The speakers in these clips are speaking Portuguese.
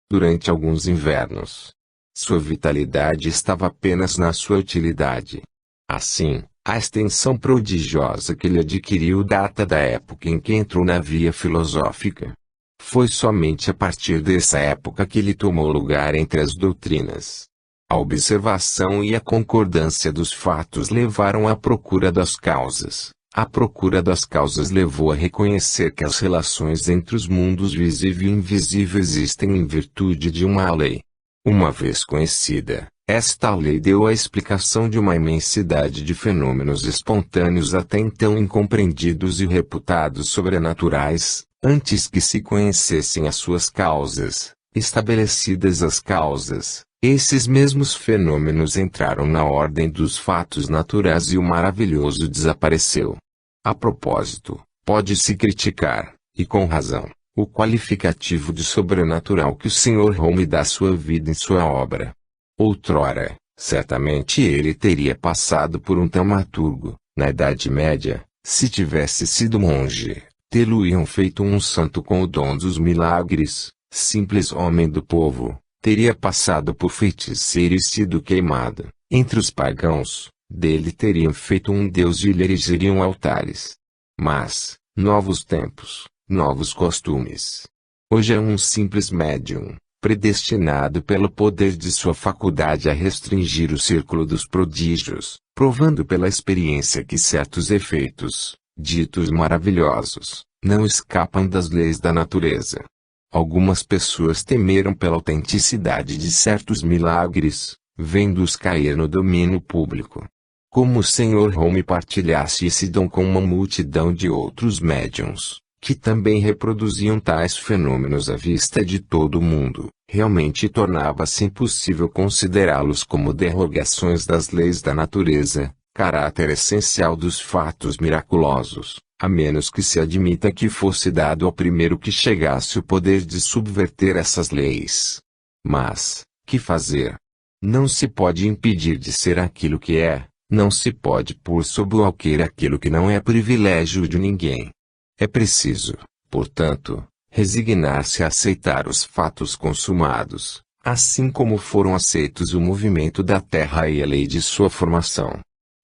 durante alguns invernos. Sua vitalidade estava apenas na sua utilidade. Assim, a extensão prodigiosa que ele adquiriu data da época em que entrou na via filosófica. Foi somente a partir dessa época que ele tomou lugar entre as doutrinas. A observação e a concordância dos fatos levaram à procura das causas. A procura das causas levou a reconhecer que as relações entre os mundos visível e invisível existem em virtude de uma lei. Uma vez conhecida, esta lei deu a explicação de uma imensidade de fenômenos espontâneos até então incompreendidos e reputados sobrenaturais, antes que se conhecessem as suas causas. Estabelecidas as causas, esses mesmos fenômenos entraram na ordem dos fatos naturais e o maravilhoso desapareceu. A propósito, pode-se criticar, e com razão, o qualificativo de sobrenatural que o Sr. Home dá à sua vida em sua obra. Outrora, certamente ele teria passado por um taumaturgo, na Idade Média, se tivesse sido monge, tê-lo-iam feito um santo com o dom dos milagres. Simples homem do povo, teria passado por feiticeiro e sido queimado. Entre os pagãos, dele teriam feito um deus e lhe erigeriam altares. Mas, novos tempos, novos costumes. Hoje é um simples médium, predestinado pelo poder de sua faculdade a restringir o círculo dos prodígios, provando pela experiência que certos efeitos, ditos maravilhosos, não escapam das leis da natureza. Algumas pessoas temeram pela autenticidade de certos milagres, vendo-os cair no domínio público. Como o Sr. Home partilhasse esse dom com uma multidão de outros médiuns, que também reproduziam tais fenômenos à vista de todo mundo, realmente tornava-se impossível considerá-los como derrogações das leis da natureza, caráter essencial dos fatos miraculosos, a menos que se admita que fosse dado ao primeiro que chegasse o poder de subverter essas leis. Mas, que fazer? Não se pode impedir de ser aquilo que é, não se pode pôr sob o alqueire aquilo que não é privilégio de ninguém. É preciso, portanto, resignar-se a aceitar os fatos consumados, assim como foram aceitos o movimento da Terra e a lei de sua formação.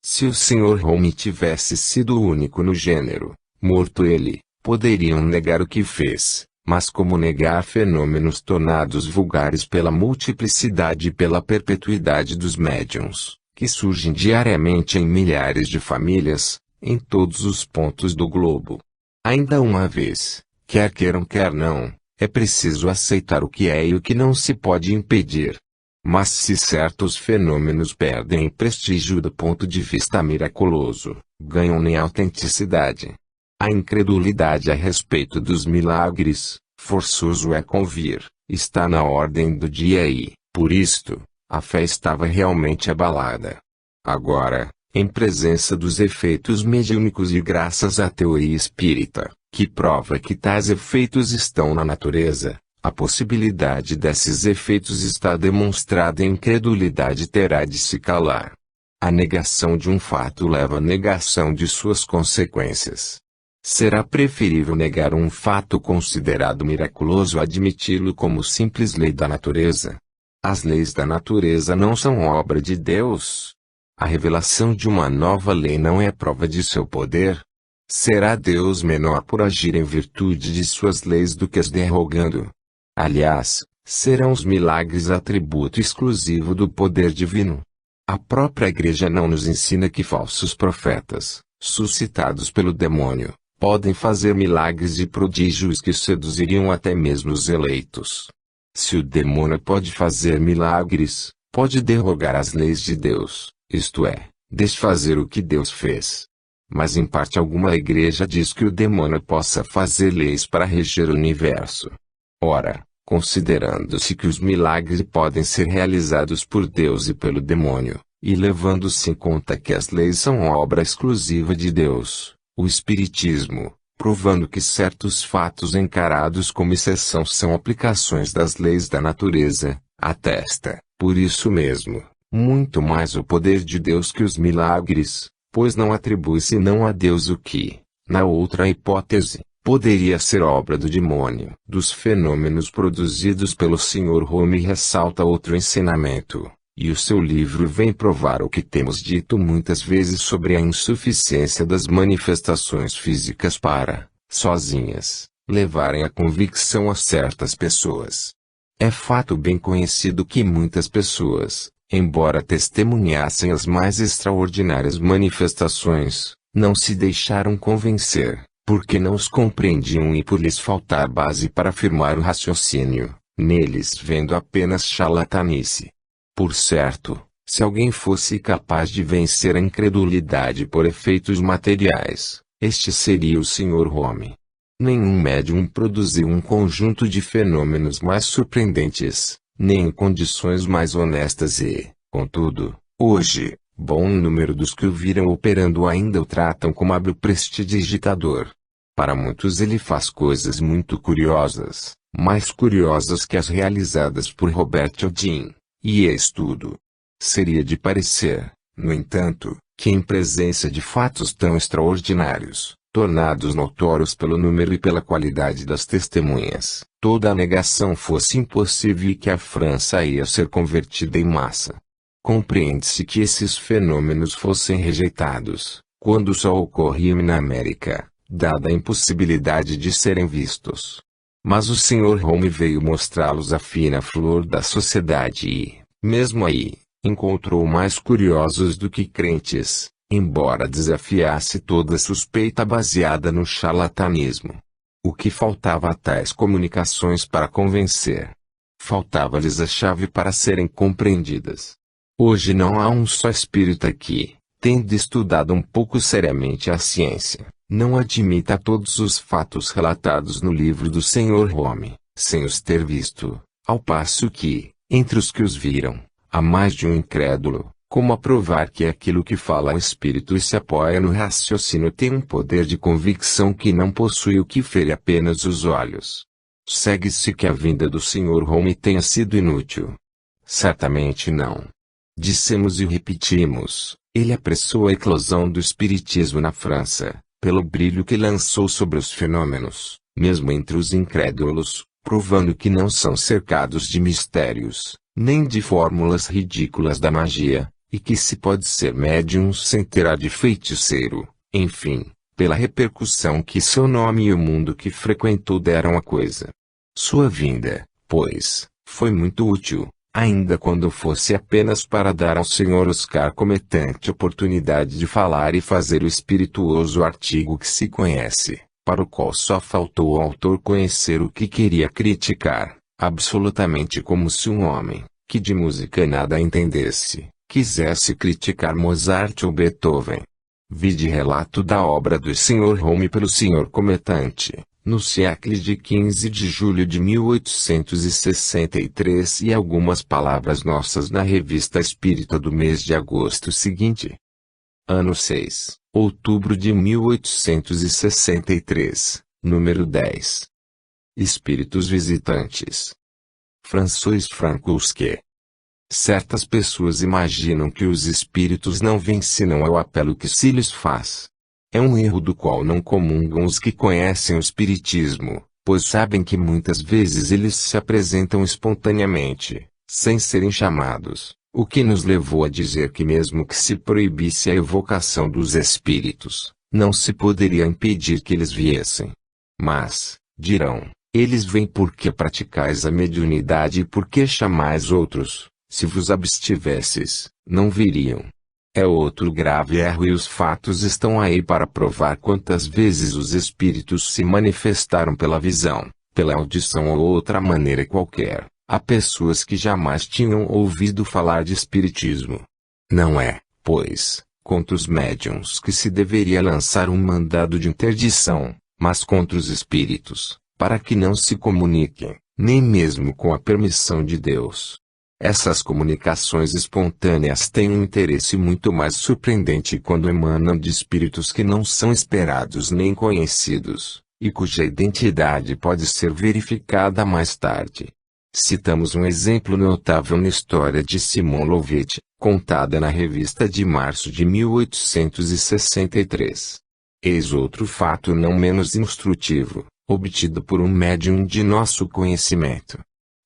Se o Sr. Home tivesse sido o único no gênero, morto ele, poderiam negar o que fez, mas como negar fenômenos tornados vulgares pela multiplicidade e pela perpetuidade dos médiuns, que surgem diariamente em milhares de famílias, em todos os pontos do globo. Ainda uma vez, quer queiram quer não, é preciso aceitar o que é e o que não se pode impedir. Mas se certos fenômenos perdem prestígio do ponto de vista miraculoso, ganham nem autenticidade. A incredulidade a respeito dos milagres, forçoso é convir, está na ordem do dia e, por isto, a fé estava realmente abalada. Agora, em presença dos efeitos mediúnicos e graças à teoria espírita, que prova que tais efeitos estão na natureza, a possibilidade desses efeitos está demonstrada e a incredulidade terá de se calar. A negação de um fato leva à negação de suas consequências. Será preferível negar um fato considerado miraculoso a admiti-lo como simples lei da natureza. As leis da natureza não são obra de Deus. A revelação de uma nova lei não é prova de seu poder. Será Deus menor por agir em virtude de suas leis do que as derrogando? Aliás, serão os milagres atributo exclusivo do poder divino. A própria Igreja não nos ensina que falsos profetas, suscitados pelo demônio, podem fazer milagres e prodígios que seduziriam até mesmo os eleitos. Se o demônio pode fazer milagres, pode derrogar as leis de Deus, isto é, desfazer o que Deus fez. Mas em parte alguma a Igreja diz que o demônio possa fazer leis para reger o universo. Ora, considerando-se que os milagres podem ser realizados por Deus e pelo demônio, e levando-se em conta que as leis são obra exclusiva de Deus, o Espiritismo, provando que certos fatos encarados como exceção são aplicações das leis da natureza, atesta, por isso mesmo, muito mais o poder de Deus que os milagres, pois não atribui senão a Deus o que, na outra hipótese, poderia ser obra do demônio. Dos fenômenos produzidos pelo Sr. Home ressalta outro ensinamento, e o seu livro vem provar o que temos dito muitas vezes sobre a insuficiência das manifestações físicas para, sozinhas, levarem a convicção a certas pessoas. É fato bem conhecido que muitas pessoas, embora testemunhassem as mais extraordinárias manifestações, não se deixaram convencer, porque não os compreendiam e por lhes faltar base para afirmar o raciocínio, neles vendo apenas charlatanice. Por certo, se alguém fosse capaz de vencer a incredulidade por efeitos materiais, este seria o Sr. Home. Nenhum médium produziu um conjunto de fenômenos mais surpreendentes, nem em condições mais honestas e, contudo, hoje, bom número dos que o viram operando ainda o tratam como hábil prestidigitador. Para muitos ele faz coisas muito curiosas, mais curiosas que as realizadas por Robert Houdin, e é tudo. Seria de parecer, no entanto, que em presença de fatos tão extraordinários, tornados notórios pelo número e pela qualidade das testemunhas, toda a negação fosse impossível e que a França ia ser convertida em massa. Compreende-se que esses fenômenos fossem rejeitados, quando só ocorriam na América, dada a impossibilidade de serem vistos. Mas o Sr. Home veio mostrá-los à fina flor da sociedade e, mesmo aí, encontrou mais curiosos do que crentes, embora desafiasse toda suspeita baseada no charlatanismo. O que faltava a tais comunicações para convencer? Faltava-lhes a chave para serem compreendidas. Hoje não há um só espírita que, tendo estudado um pouco seriamente a ciência, não admita todos os fatos relatados no livro do Sr. Home, sem os ter visto, ao passo que, entre os que os viram, há mais de um incrédulo. Como a provar que aquilo que fala o espírito e se apoia no raciocínio tem um poder de convicção que não possui o que fere apenas os olhos. Segue-se que a vinda do Sr. Home tenha sido inútil. Certamente não. Dissemos e repetimos, ele apressou a eclosão do espiritismo na França, pelo brilho que lançou sobre os fenômenos, mesmo entre os incrédulos, provando que não são cercados de mistérios, nem de fórmulas ridículas da magia, e que se pode ser médium sem ter a de feiticeiro, enfim, pela repercussão que seu nome e o mundo que frequentou deram à coisa. Sua vinda, pois, foi muito útil, ainda quando fosse apenas para dar ao Sr. Oscar Cometante oportunidade de falar e fazer o espirituoso artigo que se conhece, para o qual só faltou ao autor conhecer o que queria criticar, absolutamente como se um homem, que de música nada entendesse, quisesse criticar Mozart ou Beethoven. Vide relato da obra do Sr. Home pelo Sr. Cometante, no século de 15 de julho de 1863 e algumas palavras nossas na Revista Espírita do mês de agosto seguinte. Ano 6, outubro de 1863, número 10. Espíritos visitantes. François Frankowski. Certas pessoas imaginam que os espíritos não vêm senão ao apelo que se lhes faz. É um erro do qual não comungam os que conhecem o espiritismo, pois sabem que muitas vezes eles se apresentam espontaneamente, sem serem chamados, o que nos levou a dizer que mesmo que se proibisse a evocação dos espíritos, não se poderia impedir que eles viessem. Mas, dirão, eles vêm porque praticais a mediunidade e porque chamais outros. Se vos abstivesses, não viriam. É outro grave erro e os fatos estão aí para provar quantas vezes os espíritos se manifestaram pela visão, pela audição ou outra maneira qualquer, a pessoas que jamais tinham ouvido falar de espiritismo. Não é, pois, contra os médiuns que se deveria lançar um mandado de interdição, mas contra os espíritos, para que não se comuniquem, nem mesmo com a permissão de Deus. Essas comunicações espontâneas têm um interesse muito mais surpreendente quando emanam de espíritos que não são esperados nem conhecidos, e cuja identidade pode ser verificada mais tarde. Citamos um exemplo notável na história de Simon Lovett, contada na revista de março de 1863. Eis outro fato não menos instrutivo, obtido por um médium de nosso conhecimento.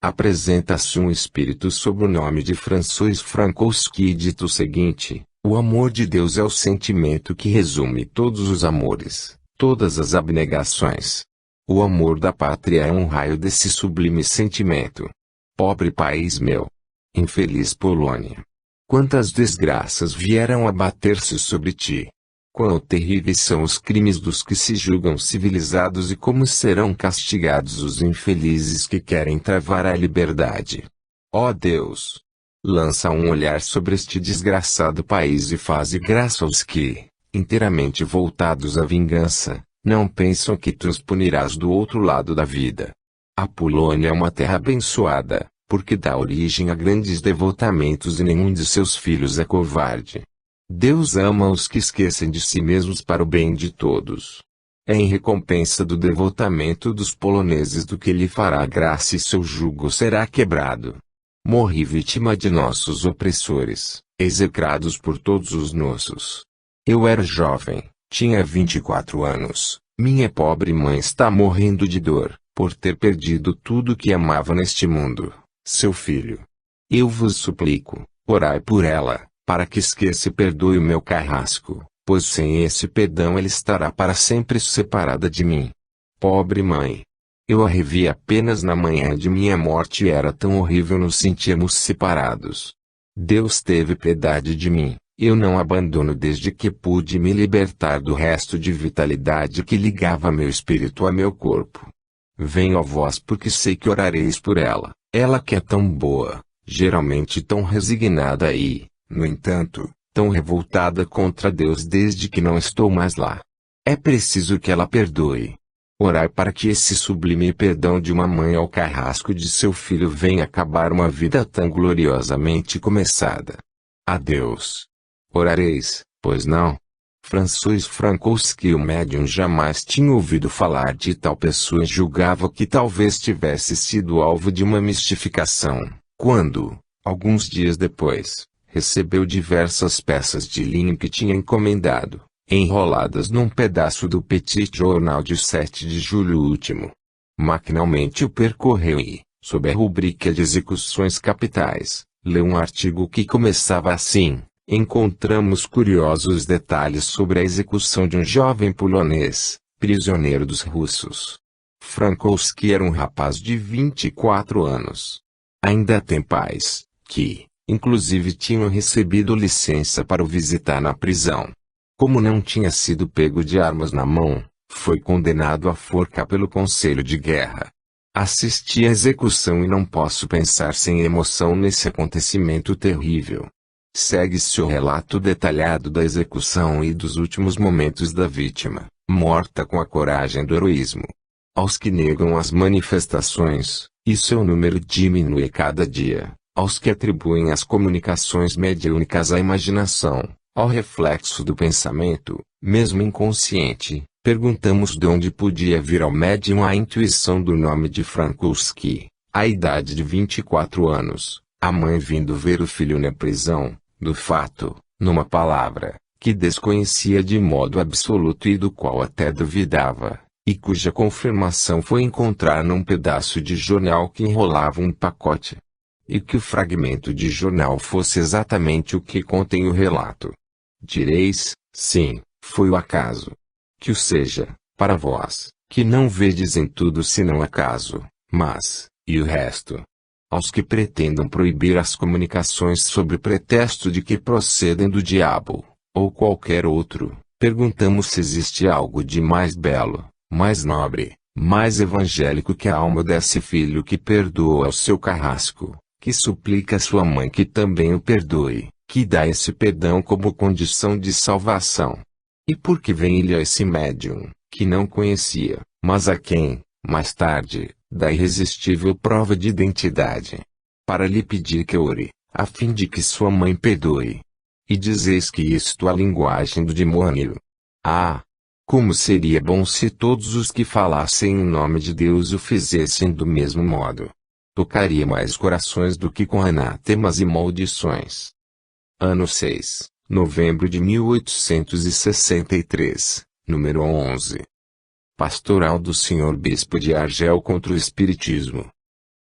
Apresenta-se um espírito sob o nome de François Frankowski e dito o seguinte: o amor de Deus é o sentimento que resume todos os amores, todas as abnegações. O amor da pátria é um raio desse sublime sentimento. Pobre país meu! Infeliz Polônia! Quantas desgraças vieram abater-se sobre ti! Quão terríveis são os crimes dos que se julgam civilizados e como serão castigados os infelizes que querem travar a liberdade. Ó Deus! Lança um olhar sobre este desgraçado país e faze graça aos que, inteiramente voltados à vingança, não pensam que tu os punirás do outro lado da vida. A Polônia é uma terra abençoada, porque dá origem a grandes devotamentos e nenhum de seus filhos é covarde. Deus ama os que esquecem de si mesmos para o bem de todos. É em recompensa do devotamento dos poloneses do que lhe fará graça e seu jugo será quebrado. Morri vítima de nossos opressores, execrados por todos os nossos. Eu era jovem, tinha 24 anos, minha pobre mãe está morrendo de dor, por ter perdido tudo que amava neste mundo, seu filho. Eu vos suplico, orai por ela, para que esqueça e perdoe o meu carrasco, pois sem esse perdão ela estará para sempre separada de mim. Pobre mãe! Eu a revi apenas na manhã de minha morte e era tão horrível nos sentirmos separados. Deus teve piedade de mim, eu não abandono desde que pude me libertar do resto de vitalidade que ligava meu espírito a meu corpo. Venho a vós porque sei que orareis por ela, ela que é tão boa, geralmente tão resignada e, no entanto, tão revoltada contra Deus desde que não estou mais lá. É preciso que ela perdoe. Orai para que esse sublime perdão de uma mãe ao carrasco de seu filho venha acabar uma vida tão gloriosamente começada. Adeus. Orareis, pois não? François Frankowski, o médium, jamais tinha ouvido falar de tal pessoa e julgava que talvez tivesse sido alvo de uma mistificação, quando, alguns dias depois, recebeu diversas peças de linho que tinha encomendado, enroladas num pedaço do Petit Journal de 7 de julho último. Maquinalmente o percorreu e, sob a rubrica de execuções capitais, leu um artigo que começava assim: encontramos curiosos detalhes sobre a execução de um jovem polonês, prisioneiro dos russos. Frankowski era um rapaz de 24 anos. Ainda tem pais, que, inclusive, tinham recebido licença para o visitar na prisão. Como não tinha sido pego de armas na mão, foi condenado à forca pelo Conselho de Guerra. Assisti à execução e não posso pensar sem emoção nesse acontecimento terrível. Segue-se o relato detalhado da execução e dos últimos momentos da vítima, morta com a coragem do heroísmo. Aos que negam as manifestações, e seu número diminui cada dia, aos que atribuem as comunicações mediúnicas à imaginação, ao reflexo do pensamento, mesmo inconsciente, perguntamos de onde podia vir ao médium a intuição do nome de Frankowski, a idade de 24 anos, a mãe vindo ver o filho na prisão, do fato, numa palavra, que desconhecia de modo absoluto e do qual até duvidava, e cuja confirmação foi encontrar num pedaço de jornal que enrolava um pacote. E que o fragmento de jornal fosse exatamente o que contém o relato. Direis, sim, foi o acaso. Que o seja, para vós, que não vedes em tudo senão acaso, mas, e o resto? Aos que pretendam proibir as comunicações sob pretexto de que procedem do diabo, ou qualquer outro, perguntamos se existe algo de mais belo, mais nobre, mais evangélico que a alma desse filho que perdoa ao seu carrasco, que suplica a sua mãe que também o perdoe, que dá esse perdão como condição de salvação. E por que vem ele a esse médium, que não conhecia, mas a quem, mais tarde, dá irresistível prova de identidade? Para lhe pedir que ore, a fim de que sua mãe perdoe. E dizeis que isto é a linguagem do demônio. Ah! Como seria bom se todos os que falassem em nome de Deus o fizessem do mesmo modo. Tocaria mais corações do que com anatemas e maldições. Ano 6, novembro de 1863, Número 11. Pastoral do Sr. Bispo de Argel contra o Espiritismo.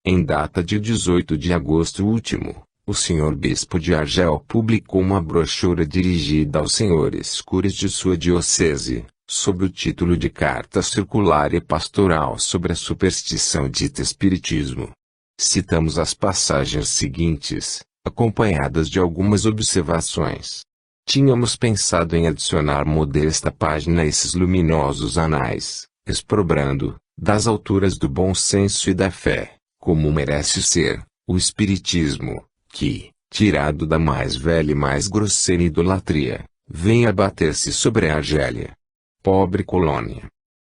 Em data de 18 de agosto último, o Sr. Bispo de Argel publicou uma brochura dirigida aos senhores cures de sua diocese, sob o título de Carta Circular e Pastoral sobre a Superstição dita Espiritismo. Citamos as passagens seguintes, acompanhadas de algumas observações. Tínhamos pensado em adicionar modesta página a esses luminosos anais, exprobrando, das alturas do bom senso e da fé, como merece ser, o Espiritismo, que, tirado da mais velha e mais grosseira idolatria, vem abater-se sobre a Argélia. Pobre colônia!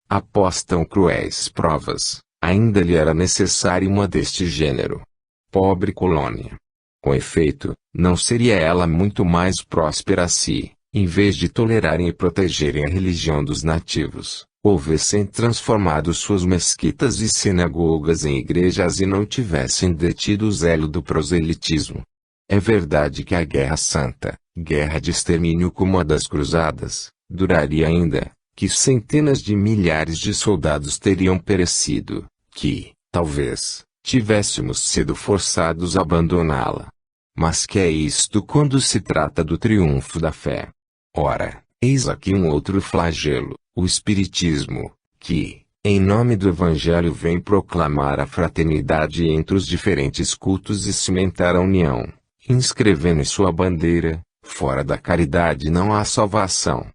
Após tão cruéis provas, ainda lhe era necessária uma deste gênero. Pobre colônia! Com efeito, não seria ela muito mais próspera se, em vez de tolerarem e protegerem a religião dos nativos, houvessem transformado suas mesquitas e sinagogas em igrejas e não tivessem detido o zelo do proselitismo? É verdade que a Guerra Santa, guerra de extermínio como a das Cruzadas, duraria ainda, que centenas de milhares de soldados teriam perecido, que, talvez, tivéssemos sido forçados a abandoná-la. Mas que é isto quando se trata do triunfo da fé? Ora, eis aqui um outro flagelo, o Espiritismo, que, em nome do Evangelho vem proclamar a fraternidade entre os diferentes cultos e cimentar a união, inscrevendo em sua bandeira, fora da caridade não há salvação.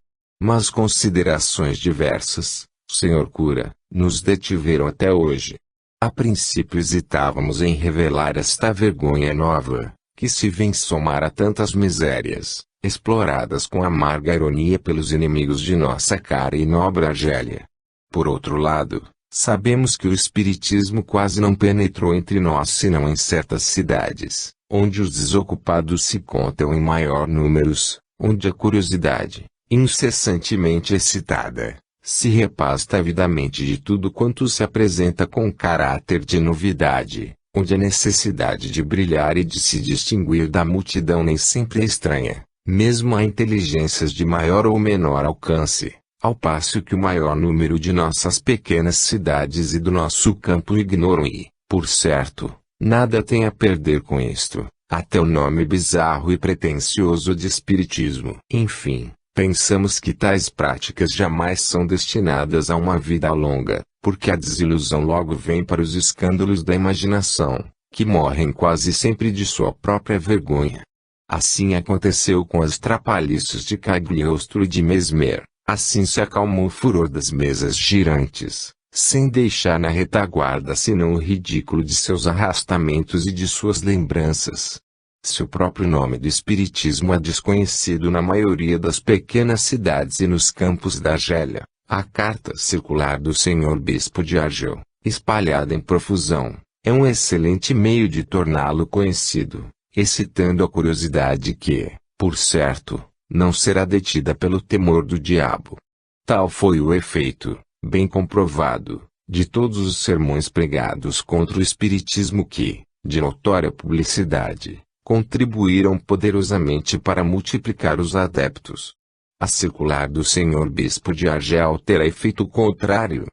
Mas considerações diversas, Sr. Cura, nos detiveram até hoje. A princípio hesitávamos em revelar esta vergonha nova, que se vem somar a tantas misérias, exploradas com amarga ironia pelos inimigos de nossa cara e nobre Argélia. Por outro lado, sabemos que o Espiritismo quase não penetrou entre nós senão em certas cidades, onde os desocupados se contam em maior números, onde a curiosidade, incessantemente excitada, se repasta avidamente de tudo quanto se apresenta com caráter de novidade, onde a necessidade de brilhar e de se distinguir da multidão nem sempre é estranha, mesmo a inteligências de maior ou menor alcance, ao passo que o maior número de nossas pequenas cidades e do nosso campo ignoram e, por certo, nada tem a perder com isto, até o nome bizarro e pretensioso de espiritismo. Enfim, pensamos que tais práticas jamais são destinadas a uma vida longa, porque a desilusão logo vem para os escândalos da imaginação, que morrem quase sempre de sua própria vergonha. Assim aconteceu com as trapalhices de Cagliostro e de Mesmer, assim se acalmou o furor das mesas girantes, sem deixar na retaguarda senão o ridículo de seus arrastamentos e de suas lembranças. Se o próprio nome do Espiritismo é desconhecido na maioria das pequenas cidades e nos campos da Argélia, a carta circular do Sr. Bispo de Argel, espalhada em profusão, é um excelente meio de torná-lo conhecido, excitando a curiosidade que, por certo, não será detida pelo temor do diabo. Tal foi o efeito, bem comprovado, de todos os sermões pregados contra o Espiritismo que, de notória publicidade, contribuíram poderosamente para multiplicar os adeptos. A circular do Sr. Bispo de Argel terá efeito contrário.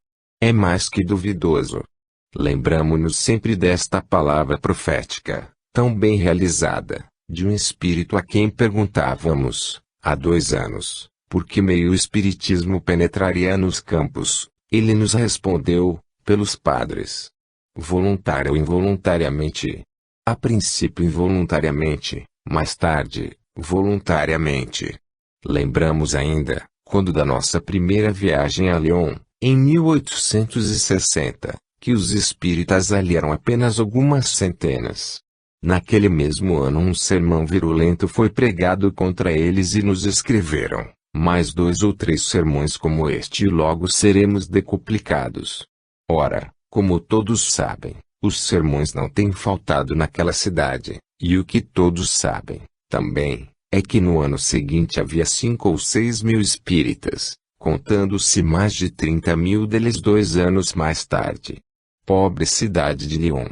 É mais que duvidoso. Lembramo-nos sempre desta palavra profética, tão bem realizada, de um espírito a quem perguntávamos, há 2 anos, por que meio o Espiritismo penetraria nos campos. Ele nos respondeu, pelos padres. Voluntária ou involuntariamente. A princípio involuntariamente, mais tarde, voluntariamente. Lembramos ainda, quando da nossa primeira viagem a Lyon, em 1860, que os espíritas ali eram apenas algumas centenas. Naquele mesmo ano um sermão virulento foi pregado contra eles e nos escreveram, mais 2 ou 3 sermões como este e logo seremos decuplicados. Ora, como todos sabem, os sermões não têm faltado naquela cidade, e o que todos sabem, também, é que no ano seguinte havia 5 ou 6 mil espíritas, contando-se mais de 30.000 deles 2 anos mais tarde. Pobre cidade de Lyon!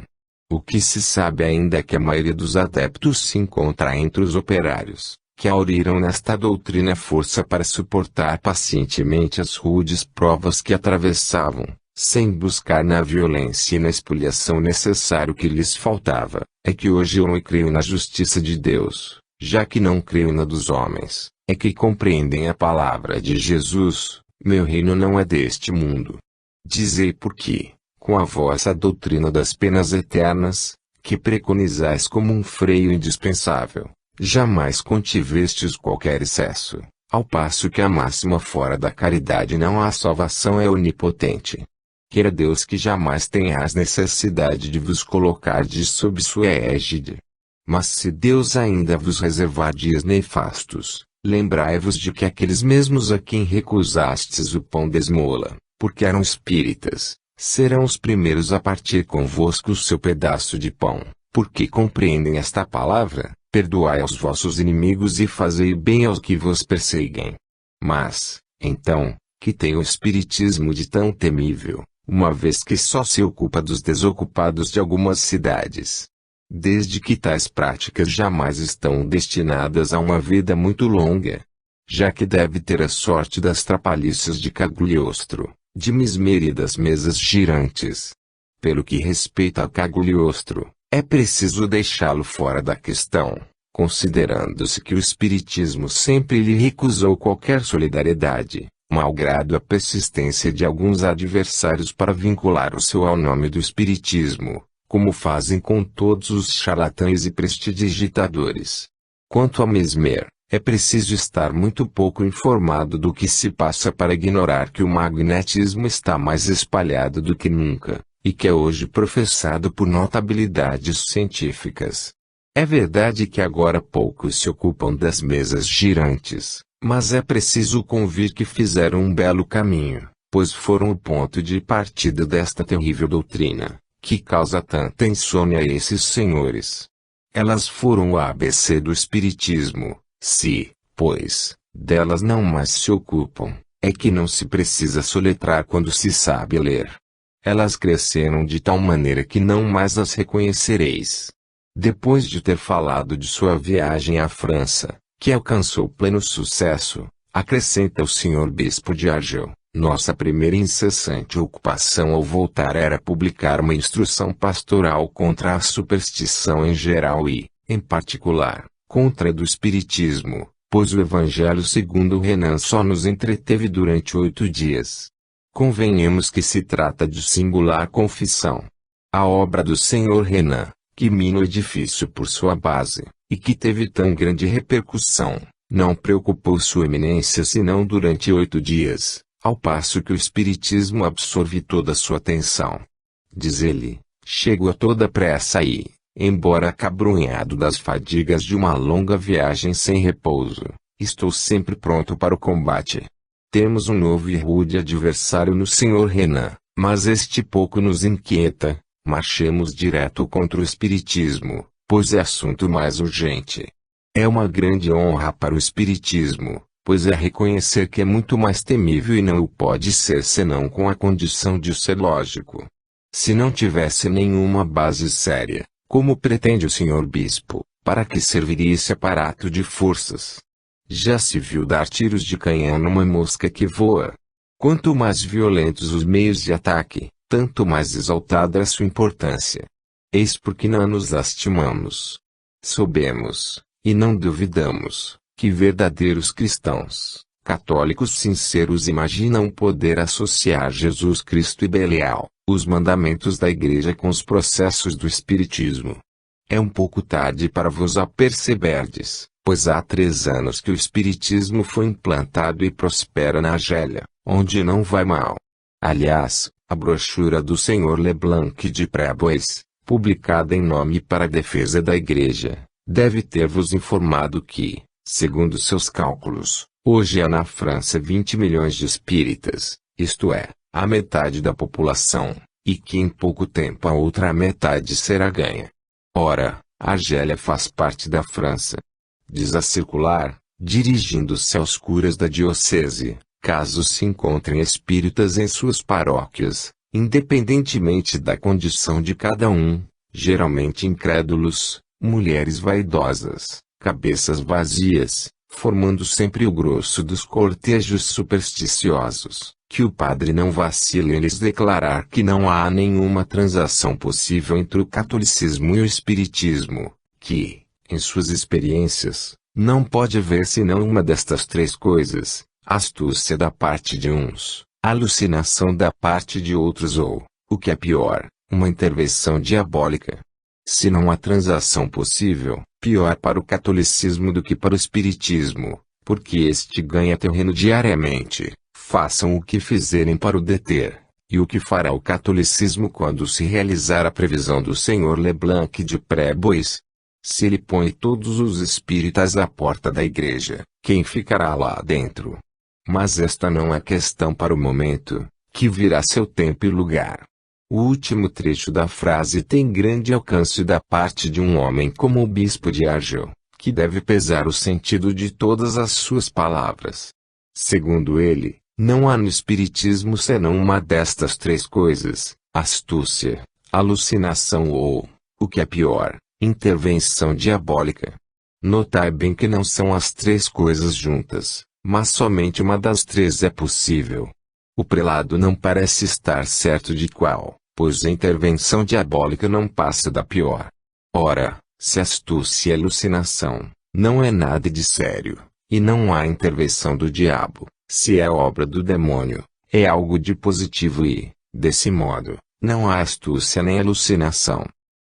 O que se sabe ainda é que a maioria dos adeptos se encontra entre os operários, que auriram nesta doutrina força para suportar pacientemente as rudes provas que atravessavam, sem buscar na violência e na expoliação necessário que lhes faltava, é que hoje eu creio na justiça de Deus, já que não creio na dos homens, é que compreendem a palavra de Jesus, meu reino não é deste mundo. Dizei porque, com a vossa doutrina das penas eternas, que preconizais como um freio indispensável, jamais contivestes qualquer excesso, ao passo que a máxima fora da caridade não há salvação é onipotente. Queira Deus que jamais tenhais necessidade de vos colocardes sob sua égide. Mas se Deus ainda vos reservar dias nefastos, lembrai-vos de que aqueles mesmos a quem recusastes o pão de esmola, porque eram espíritas, serão os primeiros a partir convosco o seu pedaço de pão, porque compreendem esta palavra: perdoai aos vossos inimigos e fazei bem aos que vos perseguem. Mas, então, que tem o espiritismo de tão temível, uma vez que só se ocupa dos desocupados de algumas cidades? Desde que tais práticas jamais estão destinadas a uma vida muito longa, já que deve ter a sorte das trapalhices de Cagliostro, de Mesmer e das mesas girantes. Pelo que respeita a Cagliostro, é preciso deixá-lo fora da questão, considerando-se que o espiritismo sempre lhe recusou qualquer solidariedade, malgrado a persistência de alguns adversários para vincular o seu ao nome do espiritismo, como fazem com todos os charlatães e prestidigitadores. Quanto a Mesmer, é preciso estar muito pouco informado do que se passa para ignorar que o magnetismo está mais espalhado do que nunca, e que é hoje professado por notabilidades científicas. É verdade que agora poucos se ocupam das mesas girantes, mas é preciso convir que fizeram um belo caminho, pois foram o ponto de partida desta terrível doutrina, que causa tanta insônia a esses senhores. Elas foram o ABC do espiritismo. Se, pois, delas não mais se ocupam, é que não se precisa soletrar quando se sabe ler. Elas cresceram de tal maneira que não mais as reconhecereis. Depois de ter falado de sua viagem à França, que alcançou pleno sucesso, acrescenta o Sr. Bispo de Argel: nossa primeira incessante ocupação ao voltar era publicar uma instrução pastoral contra a superstição em geral e, em particular, contra a do espiritismo, pois o Evangelho segundo Renan só nos entreteve durante 8 dias. Convenhamos que se trata de singular confissão. A obra do Sr. Renan, que mina o edifício por sua base, e que teve tão grande repercussão, não preocupou sua eminência senão durante 8 dias, ao passo que o espiritismo absorve toda sua atenção. Diz ele: chego a toda pressa e, embora acabrunhado das fadigas de uma longa viagem sem repouso, estou sempre pronto para o combate. Temos um novo e rude adversário no Sr. Renan, mas este pouco nos inquieta. Marchemos direto contra o espiritismo, pois é assunto mais urgente. É uma grande honra para o espiritismo, pois é reconhecer que é muito mais temível e não o pode ser senão com a condição de ser lógico. Se não tivesse nenhuma base séria, como pretende o Sr. Bispo, para que serviria esse aparato de forças? Já se viu dar tiros de canhão numa mosca que voa. Quanto mais violentos os meios de ataque, tanto mais exaltada é sua importância. Eis porque não nos lastimamos. Soubemos, e não duvidamos, que verdadeiros cristãos, católicos sinceros imaginam poder associar Jesus Cristo e Belial, os mandamentos da Igreja com os processos do Espiritismo. É um pouco tarde para vos aperceberdes, pois há 3 anos que o Espiritismo foi implantado e prospera na Argélia, onde não vai mal. Aliás, a brochura do Sr. Leblanc de Prébois, publicada em nome para a defesa da Igreja, deve ter-vos informado que, segundo seus cálculos, hoje há na França 20 milhões de espíritas, isto é, a metade da população, e que em pouco tempo a outra metade será ganha. Ora, a Argélia faz parte da França. Diz a circular, dirigindo-se aos curas da diocese: caso se encontrem espíritas em suas paróquias, independentemente da condição de cada um, geralmente incrédulos, mulheres vaidosas, cabeças vazias, formando sempre o grosso dos cortejos supersticiosos, que o padre não vacile em lhes declarar que não há nenhuma transação possível entre o catolicismo e o espiritismo, que, em suas experiências, não pode haver senão uma destas três coisas: astúcia da parte de uns, alucinação da parte de outros ou, o que é pior, uma intervenção diabólica. Se não há transação possível, pior para o catolicismo do que para o espiritismo, porque este ganha terreno diariamente, façam o que fizerem para o deter, e o que fará o catolicismo quando se realizar a previsão do Sr. Leblanc de Prebois? Se ele põe todos os espíritas à porta da igreja, quem ficará lá dentro? Mas esta não é questão para o momento, que virá seu tempo e lugar. O último trecho da frase tem grande alcance da parte de um homem como o bispo de Argel, que deve pesar o sentido de todas as suas palavras. Segundo ele, não há no espiritismo senão uma destas três coisas: astúcia, alucinação ou, o que é pior, intervenção diabólica. Notai bem que não são as três coisas juntas, mas somente uma das três é possível. O prelado não parece estar certo de qual, pois a intervenção diabólica não passa da pior. Ora, se astúcia e alucinação, não é nada de sério, e não há intervenção do diabo, se é obra do demônio, é algo de positivo e, desse modo, não há astúcia nem alucinação.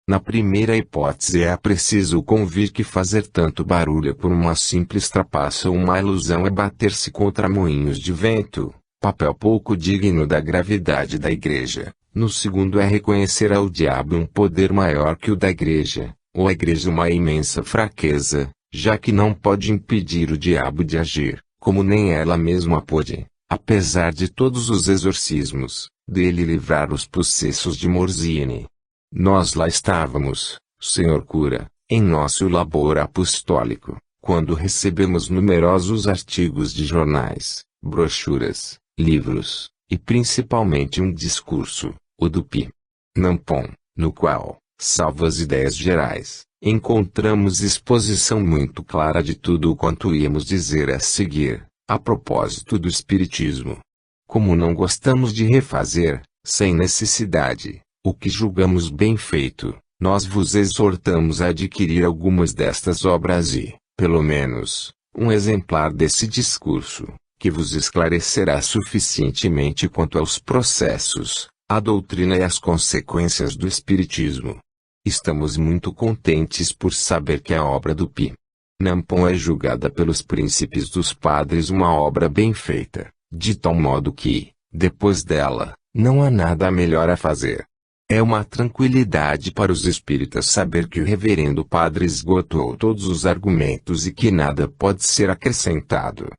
Na primeira hipótese é preciso convir que fazer tanto barulho por uma simples trapaça ou uma ilusão é bater-se contra moinhos de vento, papel pouco digno da gravidade da igreja. No segundo é reconhecer ao diabo um poder maior que o da igreja, ou a igreja uma imensa fraqueza, já que não pode impedir o diabo de agir, como nem ela mesma pôde, apesar de todos os exorcismos, dele livrar os possessos de Morzine. Nós lá estávamos, senhor cura, em nosso labor apostólico, quando recebemos numerosos artigos de jornais, brochuras, livros, e principalmente um discurso, o do P. Nampon, no qual, salvo as ideias gerais, encontramos exposição muito clara de tudo o quanto íamos dizer a seguir, a propósito do espiritismo. Como não gostamos de refazer, sem necessidade, o que julgamos bem feito, nós vos exortamos a adquirir algumas destas obras e, pelo menos, um exemplar desse discurso, que vos esclarecerá suficientemente quanto aos processos, a doutrina e as consequências do espiritismo. Estamos muito contentes por saber que a obra do P. Nampon é julgada pelos príncipes dos padres uma obra bem feita, de tal modo que, depois dela, não há nada melhor a fazer. É uma tranquilidade para os espíritas saber que o reverendo padre esgotou todos os argumentos e que nada pode ser acrescentado.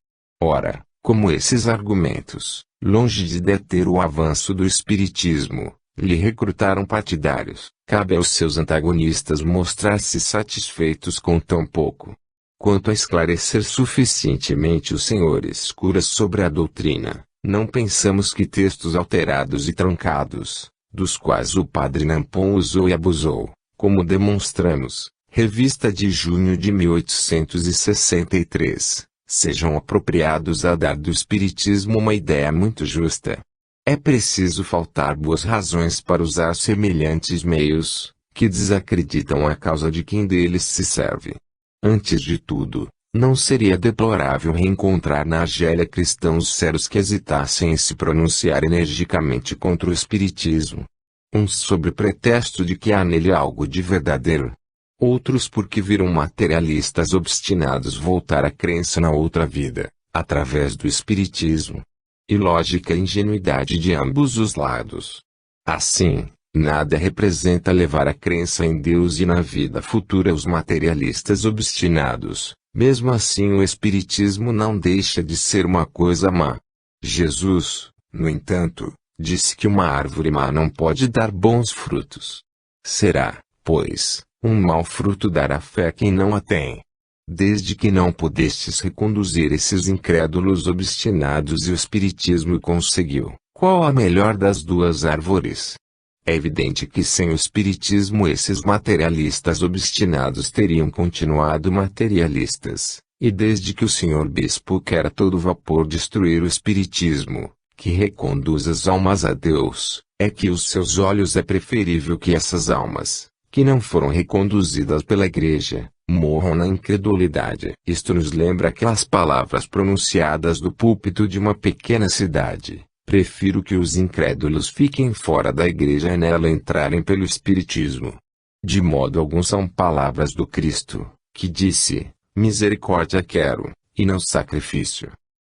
Ora, como esses argumentos, longe de deter o avanço do espiritismo, lhe recrutaram partidários, cabe aos seus antagonistas mostrar-se satisfeitos com tão pouco. Quanto a esclarecer suficientemente os senhores curas sobre a doutrina, não pensamos que textos alterados e truncados, dos quais o padre Nampon usou e abusou, como demonstramos, revista de junho de 1863, sejam apropriados a dar do espiritismo uma ideia muito justa. É preciso faltar boas razões para usar semelhantes meios, que desacreditam a causa de quem deles se serve. Antes de tudo, não seria deplorável reencontrar na Argélia cristãos sérios que hesitassem em se pronunciar energicamente contra o espiritismo. Uns sob pretexto de que há nele algo de verdadeiro. Outros porque viram materialistas obstinados voltar à crença na outra vida, através do espiritismo. Ilógica ingenuidade de ambos os lados. Assim, nada representa levar a crença em Deus e na vida futura os materialistas obstinados. Mesmo assim o espiritismo não deixa de ser uma coisa má. Jesus, no entanto, disse que uma árvore má não pode dar bons frutos. Será, pois, um mau fruto dar a fé quem não a tem. Desde que não pudestes reconduzir esses incrédulos obstinados e o espiritismo conseguiu, qual a melhor das duas árvores? É evidente que sem o espiritismo esses materialistas obstinados teriam continuado materialistas, e desde que o senhor bispo quer a todo vapor destruir o espiritismo, que reconduz as almas a Deus, é que os seus olhos é preferível que essas almas, que não foram reconduzidas pela igreja, morram na incredulidade. Isto nos lembra aquelas palavras pronunciadas do púlpito de uma pequena cidade: prefiro que os incrédulos fiquem fora da igreja e nela entrarem pelo espiritismo. De modo algum são palavras do Cristo, que disse: misericórdia quero, e não sacrifício.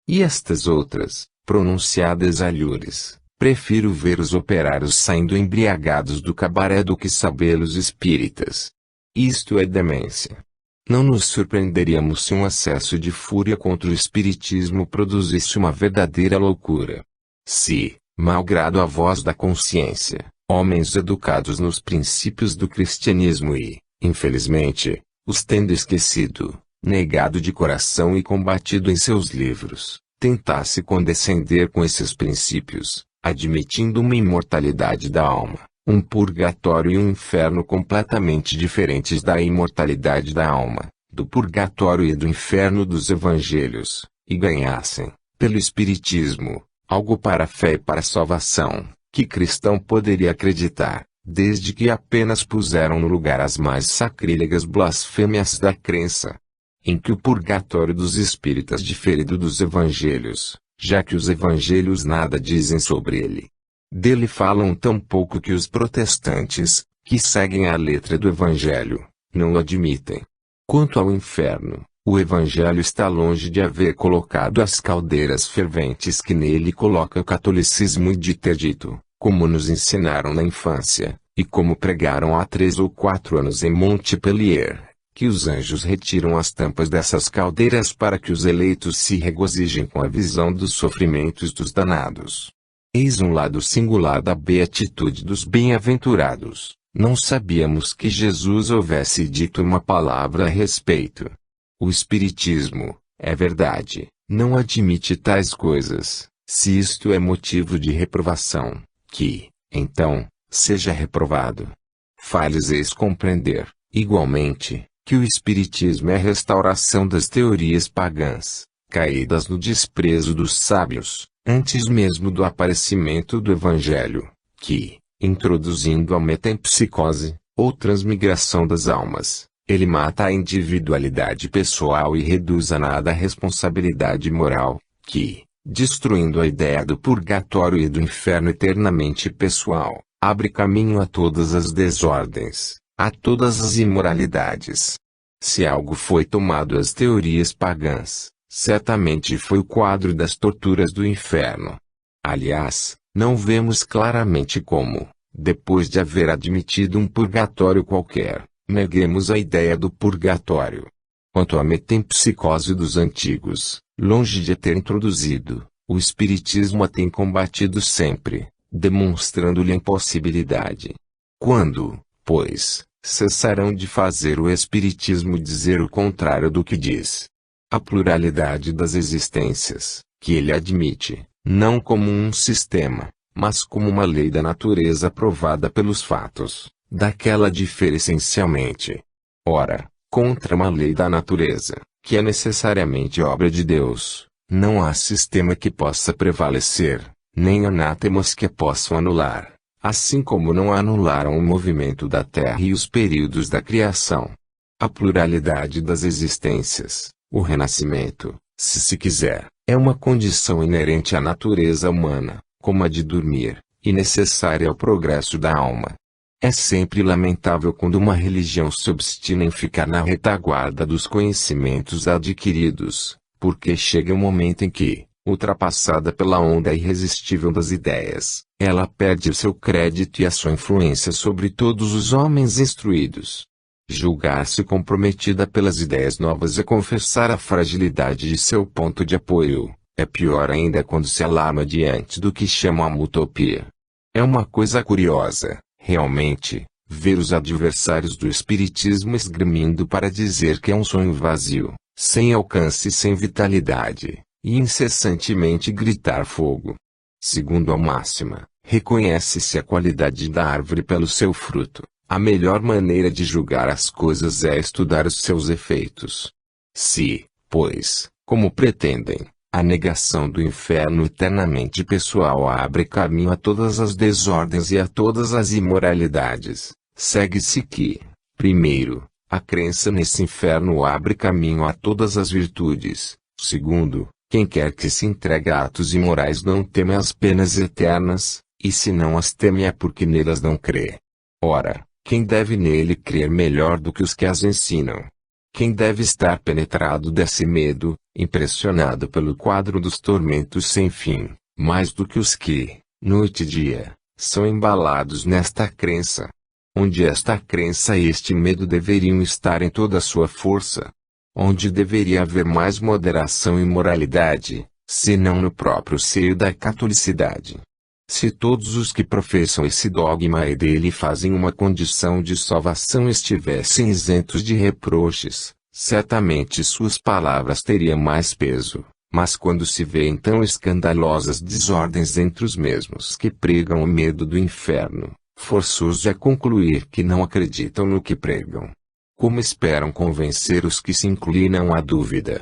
E estas outras, pronunciadas alhures: prefiro ver os operários saindo embriagados do cabaré do que sabê-los espíritas. Isto é demência. Não nos surpreenderíamos se um acesso de fúria contra o espiritismo produzisse uma verdadeira loucura. Se, malgrado a voz da consciência, homens educados nos princípios do cristianismo e, infelizmente, os tendo esquecido, negado de coração e combatido em seus livros, tentasse condescender com esses princípios, admitindo uma imortalidade da alma, um purgatório e um inferno completamente diferentes da imortalidade da alma, do purgatório e do inferno dos evangelhos, e ganhassem, pelo espiritismo, algo para a fé e para a salvação, que cristão poderia acreditar, desde que apenas puseram no lugar as mais sacrílegas blasfêmias da crença, em que o purgatório dos espíritas difere dos evangelhos, já que os evangelhos nada dizem sobre ele. Dele falam tão pouco que os protestantes, que seguem a letra do evangelho, não o admitem. Quanto ao inferno, o evangelho está longe de haver colocado as caldeiras ferventes que nele coloca o catolicismo e de ter dito, como nos ensinaram na infância, e como pregaram há 3 ou 4 anos em Montpellier, que os anjos retiram as tampas dessas caldeiras para que os eleitos se regozijem com a visão dos sofrimentos dos danados. Eis um lado singular da beatitude dos bem-aventurados. Não sabíamos que Jesus houvesse dito uma palavra a respeito. O Espiritismo, é verdade, não admite tais coisas. Se isto é motivo de reprovação, que, então, seja reprovado. Fale-lhes compreender, igualmente, que o Espiritismo é a restauração das teorias pagãs, caídas no desprezo dos sábios, antes mesmo do aparecimento do Evangelho, que, introduzindo a metempsicose, ou transmigração das almas, ele mata a individualidade pessoal e reduz a nada a responsabilidade moral, que, destruindo a ideia do purgatório e do inferno eternamente pessoal, abre caminho a todas as desordens, a todas as imoralidades. Se algo foi tomado às teorias pagãs, certamente foi o quadro das torturas do inferno. Aliás, não vemos claramente como, depois de haver admitido um purgatório qualquer, neguemos a ideia do purgatório. Quanto à metempsicose dos antigos, longe de ter introduzido, o Espiritismo a tem combatido sempre, demonstrando-lhe a impossibilidade. Quando, pois, cessarão de fazer o Espiritismo dizer o contrário do que diz? A pluralidade das existências, que ele admite, não como um sistema, mas como uma lei da natureza provada pelos fatos, daquela difere essencialmente. Ora, contra uma lei da natureza, que é necessariamente obra de Deus, não há sistema que possa prevalecer, nem anátemas que a possam anular, assim como não anularam o movimento da Terra e os períodos da criação. A pluralidade das existências, o renascimento, se quiser, é uma condição inerente à natureza humana, como a de dormir, e necessária ao progresso da alma. É sempre lamentável quando uma religião se obstina em ficar na retaguarda dos conhecimentos adquiridos, porque chega um momento em que, ultrapassada pela onda irresistível das ideias, ela perde o seu crédito e a sua influência sobre todos os homens instruídos. Julgar-se comprometida pelas ideias novas é confessar a fragilidade de seu ponto de apoio. É pior ainda quando se alarma diante do que chamam a utopia. É uma coisa curiosa, realmente, ver os adversários do Espiritismo esgrimindo para dizer que é um sonho vazio, sem alcance e sem vitalidade, e incessantemente gritar fogo. Segundo a máxima, Reconhece-se a qualidade da árvore pelo seu fruto. A melhor maneira de julgar as coisas é estudar os seus efeitos. Se, pois, como pretendem, a negação do inferno eternamente pessoal abre caminho a todas as desordens e a todas as imoralidades, segue-se que, primeiro, a crença nesse inferno abre caminho a todas as virtudes. Segundo, quem quer que se entregue a atos imorais não teme as penas eternas, e se não as teme é porque nelas não crê. Ora, quem deve nele crer melhor do que os que as ensinam? Quem deve estar penetrado desse medo, impressionado pelo quadro dos tormentos sem fim, mais do que os que, noite e dia, são embalados nesta crença? Onde esta crença e este medo deveriam estar em toda a sua força? Onde deveria haver mais moderação e moralidade, senão no próprio seio da catolicidade? Se todos os que professam esse dogma e dele fazem uma condição de salvação estivessem isentos de reproches, certamente suas palavras teriam mais peso. Mas quando se vê então escandalosas desordens entre os mesmos que pregam o medo do inferno, forçoso é concluir que não acreditam no que pregam. Como esperam convencer os que se inclinam à dúvida?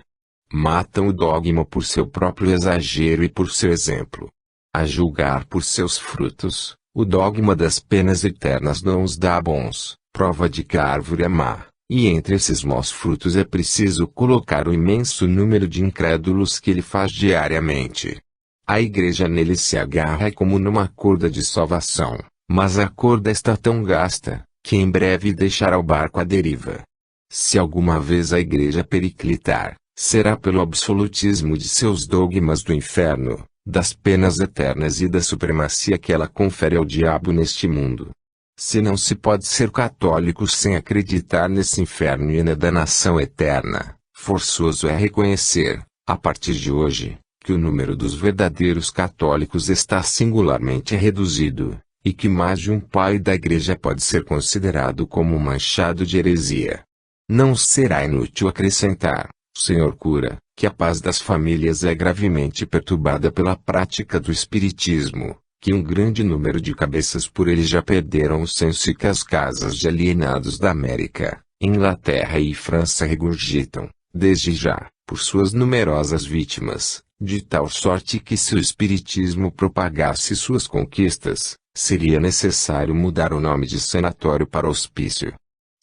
Matam o dogma por seu próprio exagero e por seu exemplo. A julgar por seus frutos, o dogma das penas eternas não os dá bons, prova de que a árvore é má, e entre esses maus frutos é preciso colocar o imenso número de incrédulos que ele faz diariamente. A igreja nele se agarra como numa corda de salvação, mas a corda está tão gasta, que em breve deixará o barco à deriva. Se alguma vez a igreja periclitar, será pelo absolutismo de seus dogmas do inferno, das penas eternas e da supremacia que ela confere ao diabo neste mundo. Se não se pode ser católico sem acreditar nesse inferno e na danação eterna, forçoso é reconhecer, a partir de hoje, que o número dos verdadeiros católicos está singularmente reduzido, e que mais de um pai da igreja pode ser considerado como manchado de heresia. Não será inútil acrescentar, senhor cura, que a paz das famílias é gravemente perturbada pela prática do espiritismo, que um grande número de cabeças por ele já perderam o senso e que as casas de alienados da América, Inglaterra e França regurgitam, desde já, por suas numerosas vítimas, de tal sorte que se o espiritismo propagasse suas conquistas, seria necessário mudar o nome de sanatório para hospício.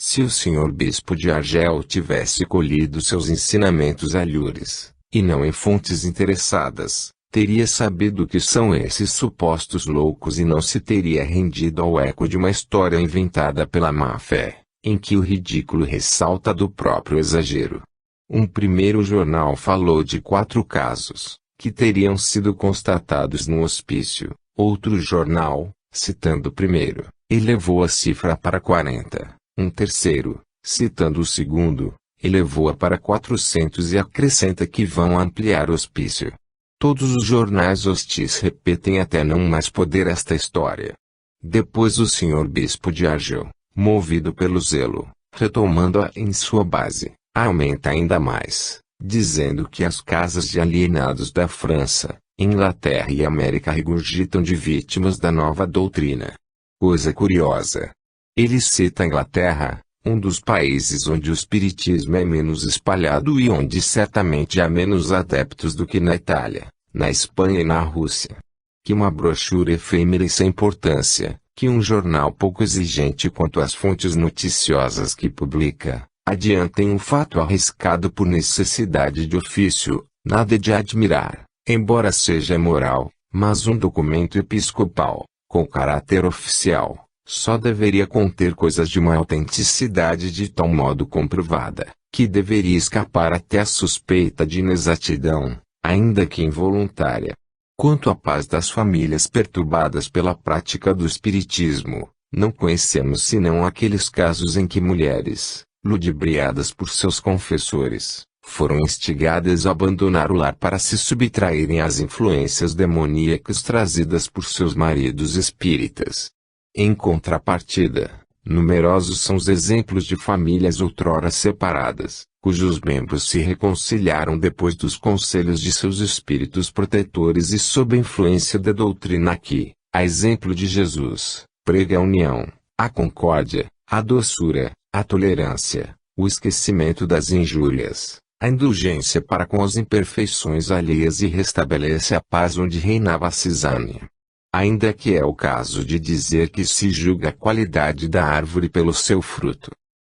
Se o senhor bispo de Argel tivesse colhido seus ensinamentos alhures, e não em fontes interessadas, teria sabido que são esses supostos loucos e não se teria rendido ao eco de uma história inventada pela má-fé, em que o ridículo ressalta do próprio exagero. Um primeiro jornal falou de 4 casos, que teriam sido constatados no hospício. Outro jornal, citando o primeiro, elevou a cifra para 40. Um terceiro, citando o segundo, elevou-a para 400 e acrescenta que vão ampliar o hospício. Todos os jornais hostis repetem até não mais poder esta história. Depois o senhor bispo de Argel, movido pelo zelo, retomando-a em sua base, aumenta ainda mais, dizendo que as casas de alienados da França, Inglaterra e América regurgitam de vítimas da nova doutrina. Coisa curiosa. Ele cita a Inglaterra, um dos países onde o espiritismo é menos espalhado e onde certamente há menos adeptos do que na Itália, na Espanha e na Rússia. Que uma brochura efêmera e sem importância, que um jornal pouco exigente quanto às fontes noticiosas que publica, adiantem um fato arriscado por necessidade de ofício, nada de admirar, embora seja imoral, mas um documento episcopal, com caráter oficial, só deveria conter coisas de uma autenticidade de tal modo comprovada, que deveria escapar até a suspeita de inexatidão, ainda que involuntária. Quanto à paz das famílias perturbadas pela prática do espiritismo, não conhecemos senão aqueles casos em que mulheres, ludibriadas por seus confessores, foram instigadas a abandonar o lar para se subtraírem às influências demoníacas trazidas por seus maridos espíritas. Em contrapartida, numerosos são os exemplos de famílias outrora separadas, cujos membros se reconciliaram depois dos conselhos de seus espíritos protetores e sob a influência da doutrina que, A exemplo de Jesus, prega a união, a concórdia, a doçura, a tolerância, o esquecimento das injúrias, a indulgência para com as imperfeições alheias e restabelece a paz onde reinava a cisânia. Ainda que é o caso de dizer que se julga a qualidade da árvore pelo seu fruto.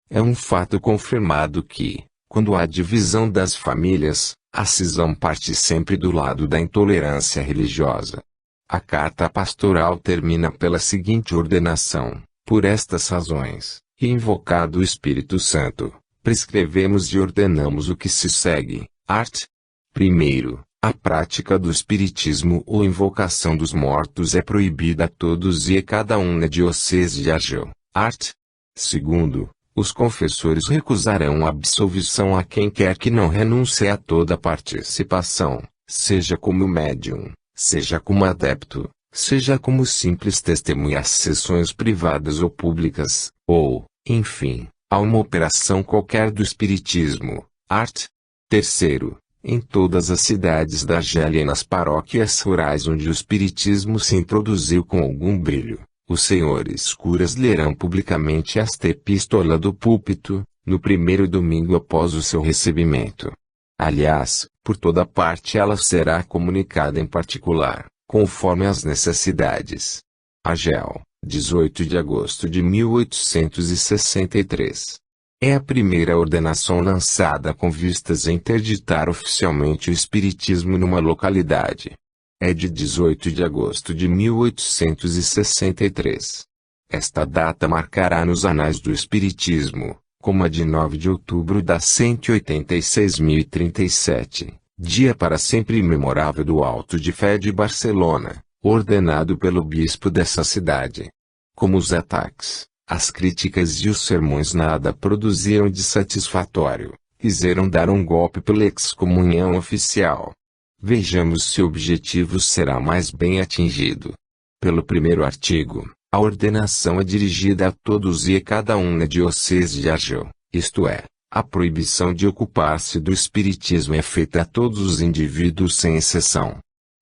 É um fato confirmado que, quando há divisão das famílias, a cisão parte sempre do lado da intolerância religiosa. A carta pastoral termina pela seguinte ordenação: por estas razões, e invocado o Espírito Santo, prescrevemos e ordenamos o que se segue. Art. 1. A prática do espiritismo ou invocação dos mortos é proibida a todos e a cada um na diocese de Argel. Art. 2. Os confessores recusarão a absolvição a quem quer que não renuncie a toda participação, seja como médium, seja como adepto, seja como simples testemunha às sessões privadas ou públicas, ou, enfim, a uma operação qualquer do espiritismo. Art. 3. Em todas as cidades da Argélia e nas paróquias rurais onde o espiritismo se introduziu com algum brilho, os senhores curas lerão publicamente esta epístola do púlpito, no primeiro domingo após o seu recebimento. Aliás, por toda parte ela será comunicada em particular, conforme as necessidades. Argel, 18 de agosto de 1863. É a primeira ordenação lançada com vistas a interditar oficialmente o espiritismo numa localidade. É de 18 de agosto de 1863. Esta data marcará nos anais do espiritismo, como a de 9 de outubro da 186.037, dia para sempre imemorável do Auto de Fé de Barcelona, ordenado pelo bispo dessa cidade. Como os ataques, as críticas e os sermões nada produziram de satisfatório, quiseram dar um golpe pela excomunhão oficial. Vejamos se o objetivo será mais bem atingido. Pelo primeiro artigo, a ordenação é dirigida a todos e a cada um na diocese de Argel, isto é, a proibição de ocupar-se do espiritismo é feita a todos os indivíduos sem exceção.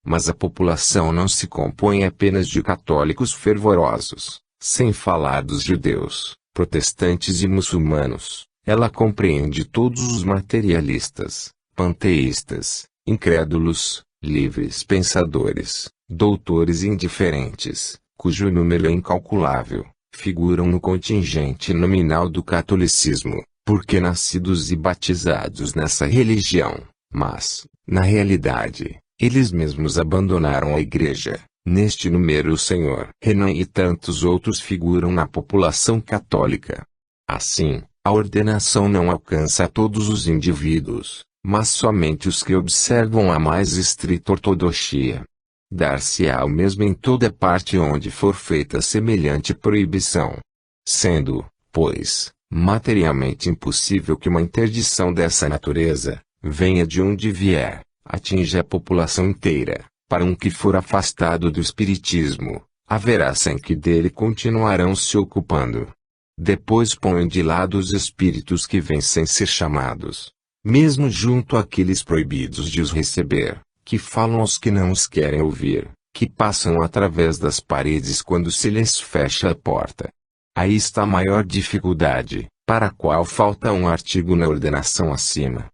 Mas a população não se compõe apenas de católicos fervorosos, sem falar dos judeus, protestantes e muçulmanos. Ela compreende todos os materialistas, panteístas, incrédulos, livres pensadores, doutores indiferentes, cujo número é incalculável, figuram no contingente nominal do catolicismo, porque nascidos e batizados nessa religião, mas, na realidade, eles mesmos abandonaram a igreja. Neste número o Sr. Renan e tantos outros figuram na população católica. Assim, a ordenação não alcança a todos os indivíduos, mas somente os que observam a mais estrita ortodoxia. Dar-se-á o mesmo em toda parte onde for feita semelhante proibição. Sendo, pois, materialmente impossível que uma interdição dessa natureza, venha de onde vier, atinja a população inteira, para um que for afastado do espiritismo, haverá 100 que dele continuarão se ocupando. Depois põe de lado os espíritos que vêm sem ser chamados, mesmo junto àqueles proibidos de os receber, que falam aos que não os querem ouvir, que passam através das paredes quando se lhes fecha a porta. Aí está a maior dificuldade, para a qual falta um artigo na ordenação acima.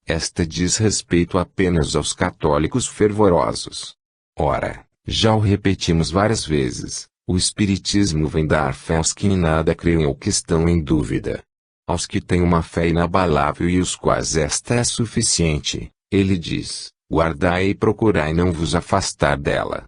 Esta diz respeito apenas aos católicos fervorosos. Ora, já o repetimos várias vezes, o Espiritismo vem dar fé aos que em nada creem ou que estão em dúvida. Aos que têm uma fé inabalável e os quais esta é suficiente, ele diz: guardai e procurai não vos afastar dela.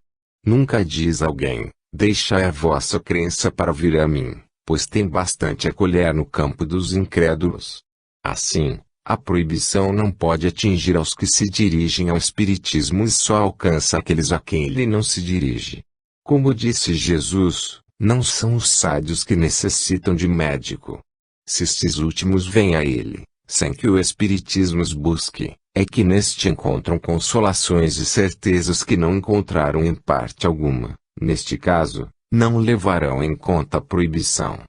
Nunca diz alguém: deixai a vossa crença para vir a mim, pois tem bastante a colher no campo dos incrédulos. Assim, a proibição não pode atingir aos que se dirigem ao espiritismo e só alcança aqueles a quem ele não se dirige. Como disse Jesus, não são os sádios que necessitam de médico. Se estes últimos vêm a ele, sem que o espiritismo os busque, é que neste encontram consolações e certezas que não encontraram em parte alguma. Neste caso, não levarão em conta a proibição.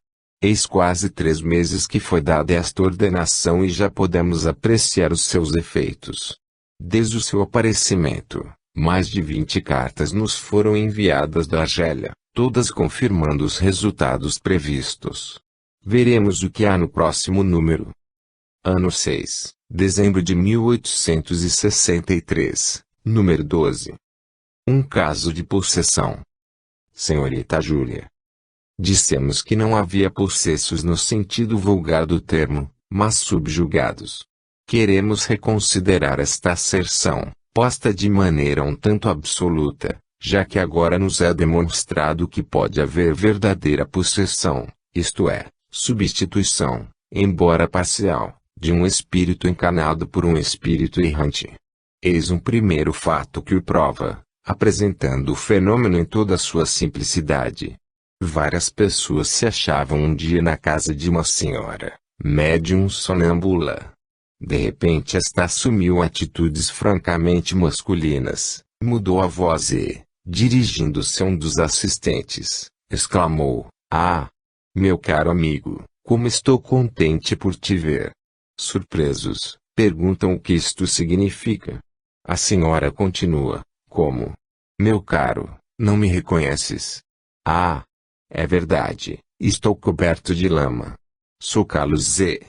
Eis quase 3 meses que foi dada esta ordenação e já podemos apreciar os seus efeitos. Desde o seu aparecimento, Mais de 20 cartas nos foram enviadas da Argélia, todas confirmando os resultados previstos. Veremos o que há no próximo número. Ano 6, dezembro de 1863, número 12. Um caso de possessão. Senhorita Júlia. Dissemos que não havia possessos no sentido vulgar do termo, mas subjugados. Queremos reconsiderar esta asserção, posta de maneira um tanto absoluta, já que agora nos é demonstrado que pode haver verdadeira possessão, isto é, substituição, embora parcial, de um espírito encarnado por um espírito errante. Eis um primeiro fato que o prova, apresentando o fenômeno em toda a sua simplicidade. Várias pessoas se achavam um dia na casa de uma senhora, médium sonâmbula. De repente esta assumiu atitudes francamente masculinas, mudou a voz e, dirigindo-se a um dos assistentes, exclamou: "Ah, meu caro amigo, como estou contente por te ver." Surpresos, perguntam o que isto significa. A senhora continua: "Como? Meu caro, não me reconheces?" "Ah, é verdade, estou coberto de lama. Sou Carlos Z."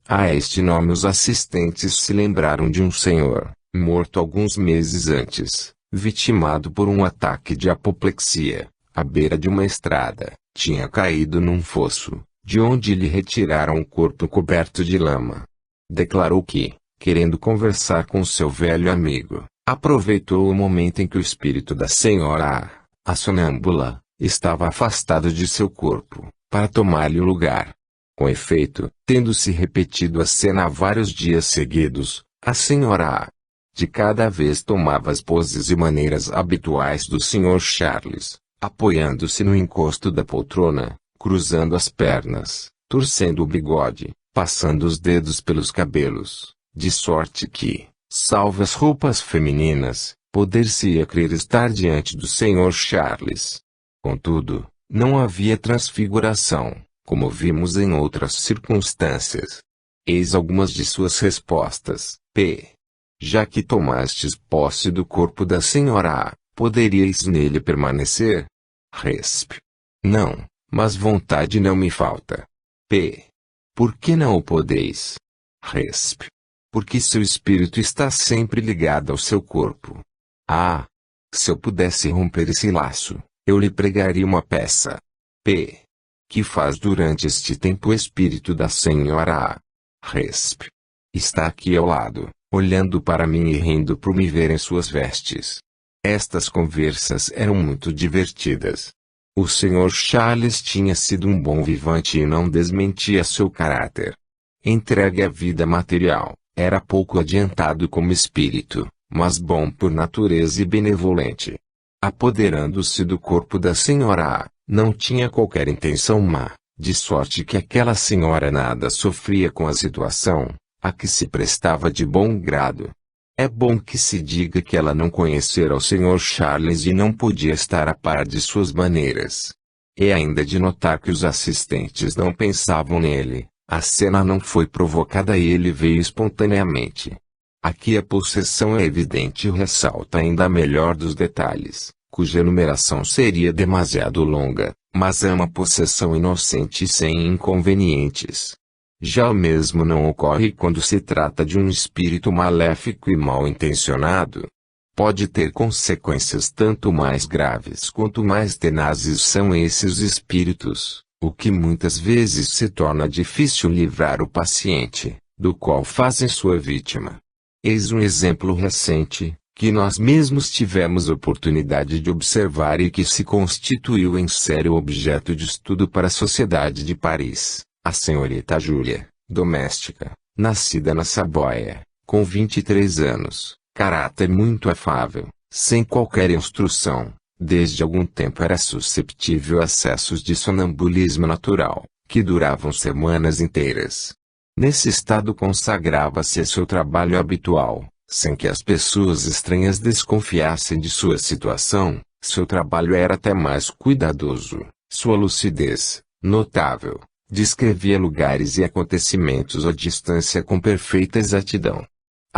A este nome os assistentes se lembraram de um senhor, morto alguns meses antes, vitimado por um ataque de apoplexia, à beira de uma estrada. Tinha caído num fosso, de onde lhe retiraram o corpo coberto de lama. Declarou que, querendo conversar com seu velho amigo, aproveitou o momento em que o espírito da senhora, a sonâmbula, estava afastado de seu corpo, para tomar-lhe o lugar. Com efeito, tendo-se repetido a cena vários dias seguidos, a senhora de cada vez tomava as poses e maneiras habituais do Sr. Charles, apoiando-se no encosto da poltrona, cruzando as pernas, torcendo o bigode, passando os dedos pelos cabelos, de sorte que, salvo as roupas femininas, poder-se-ia crer estar diante do Sr. Charles. Contudo, não havia transfiguração, como vimos em outras circunstâncias. Eis algumas de suas respostas. P. Já que tomastes posse do corpo da senhora A, poderíeis nele permanecer? Resp. Não, mas vontade não me falta. P. Por que não o podeis? Resp. Porque seu espírito está sempre ligado ao seu corpo. Ah! Se eu pudesse romper esse laço, eu lhe pregaria uma peça. P. Que faz durante este tempo o espírito da senhora A? Resp. Está aqui ao lado, olhando para mim e rindo por me ver em suas vestes. Estas conversas eram muito divertidas. O Sr. Charles tinha sido um bom vivante e não desmentia seu caráter. Entregue à vida material, era pouco adiantado como espírito, mas bom por natureza e benevolente. Apoderando-se do corpo da senhora A, não tinha qualquer intenção má, de sorte que aquela senhora nada sofria com a situação, a que se prestava de bom grado. É bom que se diga que ela não conhecera o Sr. Charles e não podia estar a par de suas maneiras. É ainda de notar que os assistentes não pensavam nele, a cena não foi provocada e ele veio espontaneamente. Aqui a possessão é evidente e ressalta ainda melhor dos detalhes, cuja enumeração seria demasiado longa, mas é uma possessão inocente e sem inconvenientes. Já o mesmo não ocorre quando se trata de um espírito maléfico e mal intencionado. Pode ter consequências tanto mais graves quanto mais tenazes são esses espíritos, o que muitas vezes se torna difícil livrar o paciente, do qual fazem sua vítima. Eis um exemplo recente, que nós mesmos tivemos oportunidade de observar e que se constituiu em sério objeto de estudo para a Sociedade de Paris. A senhorita Júlia, doméstica, nascida na Saboia, com 23 anos, caráter muito afável, sem qualquer instrução, desde algum tempo era susceptível a acessos de sonambulismo natural, que duravam semanas inteiras. Nesse estado consagrava-se a seu trabalho habitual, sem que as pessoas estranhas desconfiassem de sua situação. Seu trabalho era até mais cuidadoso, sua lucidez, notável. Descrevia lugares e acontecimentos à distância com perfeita exatidão.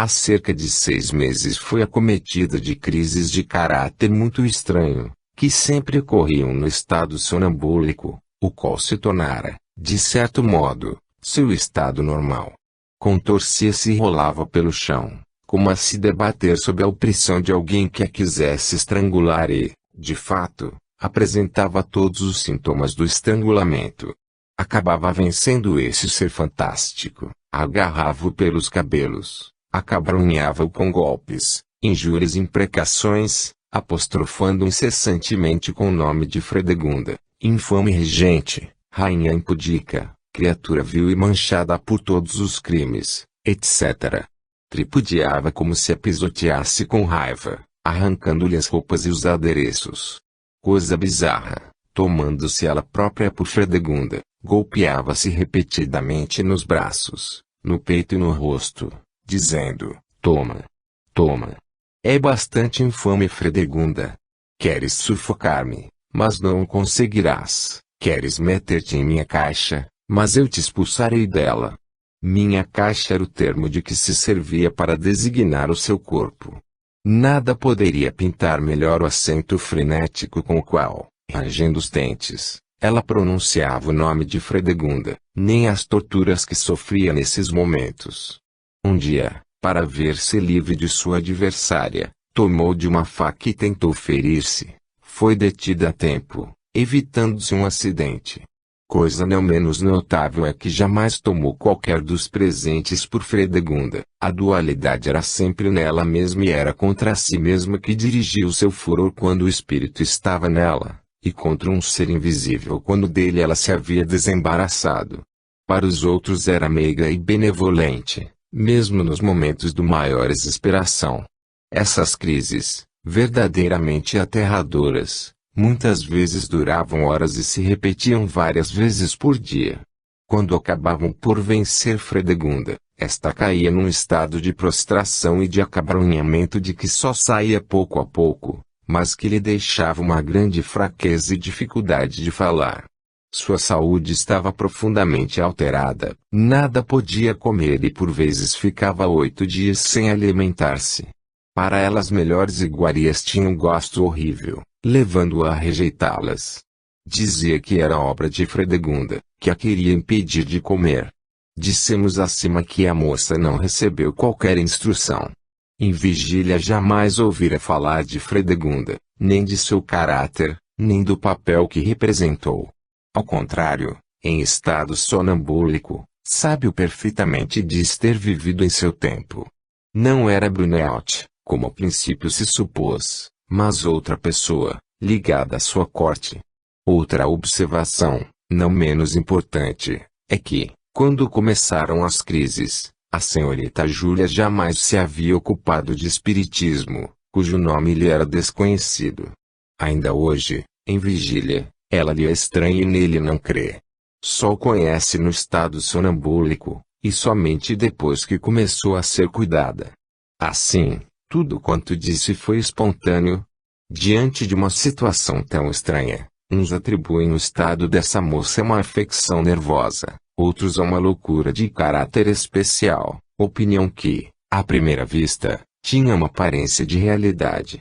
Há cerca de 6 meses foi acometida de crises de caráter muito estranho, que sempre ocorriam no estado sonambúlico, o qual se tornara, de certo modo, seu estado normal. Contorcia-se e rolava pelo chão, como a se debater sob a opressão de alguém que a quisesse estrangular e, de fato, apresentava todos os sintomas do estrangulamento. Acabava vencendo esse ser fantástico, agarrava-o pelos cabelos, acabrunhava-o com golpes, injúrias e imprecações, apostrofando incessantemente com o nome de Fredegunda, infame regente, rainha impudica, criatura vil e manchada por todos os crimes, etc. Tripudiava como se a pisoteasse com raiva, arrancando-lhe as roupas e os adereços. Coisa bizarra, tomando-se ela própria por Fredegunda, golpeava-se repetidamente nos braços, no peito e no rosto, dizendo: toma, toma. É bastante infame, Fredegunda. Queres sufocar-me, mas não o conseguirás. Queres meter-te em minha caixa, mas eu te expulsarei dela. Minha caixa era o termo de que se servia para designar o seu corpo. Nada poderia pintar melhor o acento frenético com o qual, rangendo os dentes, ela pronunciava o nome de Fredegunda, nem as torturas que sofria nesses momentos. Um dia, para ver-se livre de sua adversária, tomou de uma faca e tentou ferir-se. Foi detida a tempo, evitando-se um acidente. Coisa não menos notável é que jamais tomou qualquer dos presentes por Fredegunda. A dualidade era sempre nela mesma e era contra si mesma que dirigia o seu furor quando o espírito estava nela, e contra um ser invisível quando dele ela se havia desembaraçado. Para os outros era meiga e benevolente, mesmo nos momentos do maior exasperação. Essas crises, verdadeiramente aterradoras, muitas vezes duravam horas e se repetiam várias vezes por dia. Quando acabavam por vencer Fredegunda, esta caía num estado de prostração e de acabrunhamento de que só saía pouco a pouco, mas que lhe deixava uma grande fraqueza e dificuldade de falar. Sua saúde estava profundamente alterada, nada podia comer e por vezes ficava 8 dias sem alimentar-se. Para ela as melhores iguarias tinham gosto horrível, levando-a a rejeitá-las. Dizia que era obra de Fredegunda, que a queria impedir de comer. Dissemos acima que a moça não recebeu qualquer instrução. Em Vigília jamais ouvira falar de Fredegunda, nem de seu caráter, nem do papel que representou. Ao contrário, em estado sonambúlico, sabe-o perfeitamente e diz ter vivido em seu tempo. Não era Bruneout, como ao princípio se supôs, mas outra pessoa, ligada à sua corte. Outra observação, não menos importante, é que, quando começaram as crises, a senhorita Júlia jamais se havia ocupado de espiritismo, cujo nome lhe era desconhecido. Ainda hoje, em Vigília, ela lhe é estranha e nele não crê. Só o conhece no estado sonambúlico, e somente depois que começou a ser cuidada. Assim, tudo quanto disse foi espontâneo. Diante de uma situação tão estranha, uns atribuem o estado dessa moça a uma afecção nervosa, outros a uma loucura de caráter especial, opinião que, à primeira vista, tinha uma aparência de realidade.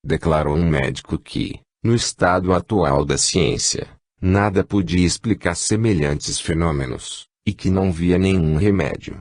Declarou um médico que, no estado atual da ciência, nada podia explicar semelhantes fenômenos, e que não via nenhum remédio.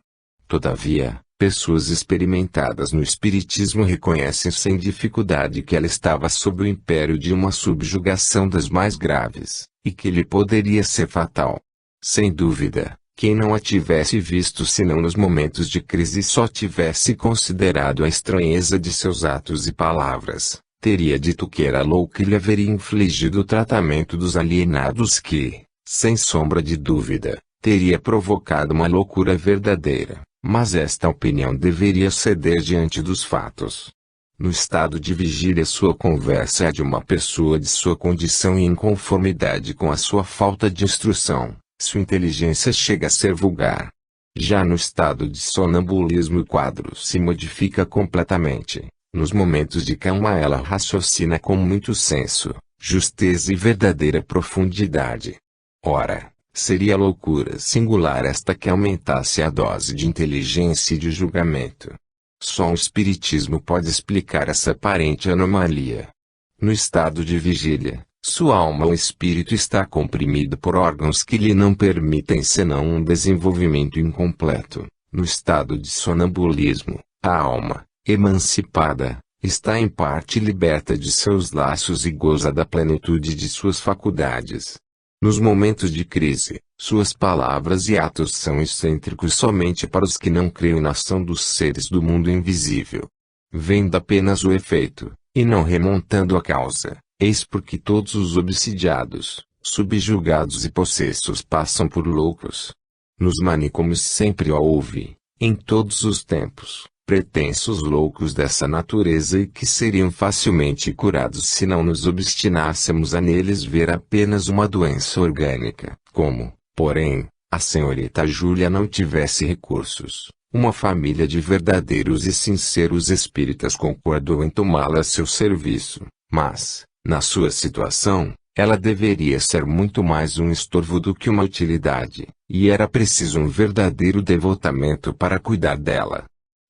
Todavia, pessoas experimentadas no espiritismo reconhecem sem dificuldade que ela estava sob o império de uma subjugação das mais graves, e que lhe poderia ser fatal. Sem dúvida, quem não a tivesse visto senão nos momentos de crise e só tivesse considerado a estranheza de seus atos e palavras, teria dito que era louca e lhe haveria infligido o tratamento dos alienados que, sem sombra de dúvida, teria provocado uma loucura verdadeira. Mas esta opinião deveria ceder diante dos fatos. No estado de vigília sua conversa é de uma pessoa de sua condição e em conformidade com a sua falta de instrução, sua inteligência chega a ser vulgar. Já no estado de sonambulismo o quadro se modifica completamente. Nos momentos de calma ela raciocina com muito senso, justeza e verdadeira profundidade. Ora, seria loucura singular esta que aumentasse a dose de inteligência e de julgamento. Só o espiritismo pode explicar essa aparente anomalia. No estado de vigília, sua alma ou espírito está comprimido por órgãos que lhe não permitem senão um desenvolvimento incompleto. No estado de sonambulismo, a alma, emancipada, está em parte liberta de seus laços e goza da plenitude de suas faculdades. Nos momentos de crise, suas palavras e atos são excêntricos somente para os que não creem na ação dos seres do mundo invisível. Vendo apenas o efeito, e não remontando a causa, eis porque todos os obsidiados, subjugados e possessos passam por loucos. Nos manicômios sempre houve, em todos os tempos, pretensos loucos dessa natureza e que seriam facilmente curados se não nos obstinássemos a neles ver apenas uma doença orgânica. Como, porém, a senhorita Júlia não tivesse recursos, uma família de verdadeiros e sinceros espíritas concordou em tomá-la a seu serviço, mas, na sua situação, ela deveria ser muito mais um estorvo do que uma utilidade, e era preciso um verdadeiro devotamento para cuidar dela.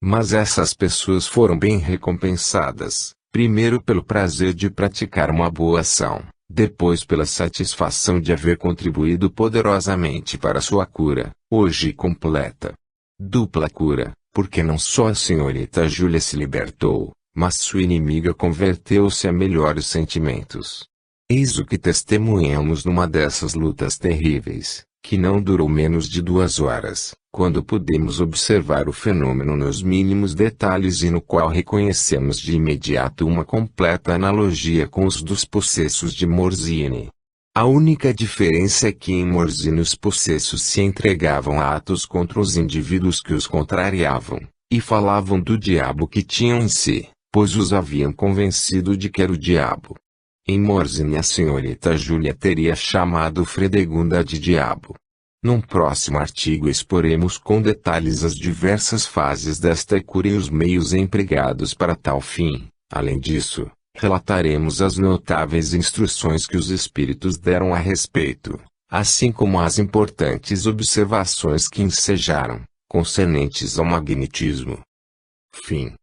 Mas essas pessoas foram bem recompensadas, primeiro pelo prazer de praticar uma boa ação, depois pela satisfação de haver contribuído poderosamente para sua cura, hoje completa. Dupla cura, porque não só a senhorita Júlia se libertou, mas sua inimiga converteu-se a melhores sentimentos. Eis o que testemunhamos numa dessas lutas terríveis, que não durou menos de 2 horas, quando pudemos observar o fenômeno nos mínimos detalhes e no qual reconhecemos de imediato uma completa analogia com os dos possessos de Morzine. A única diferença é que em Morzine os possessos se entregavam a atos contra os indivíduos que os contrariavam, e falavam do diabo que tinham em si, pois os haviam convencido de que era o diabo. Em Morzine a senhorita Júlia teria chamado Fredegunda de diabo. Num próximo artigo exporemos com detalhes as diversas fases desta cura e os meios empregados para tal fim. Além disso, relataremos as notáveis instruções que os espíritos deram a respeito, assim como as importantes observações que ensejaram, concernentes ao magnetismo. Fim.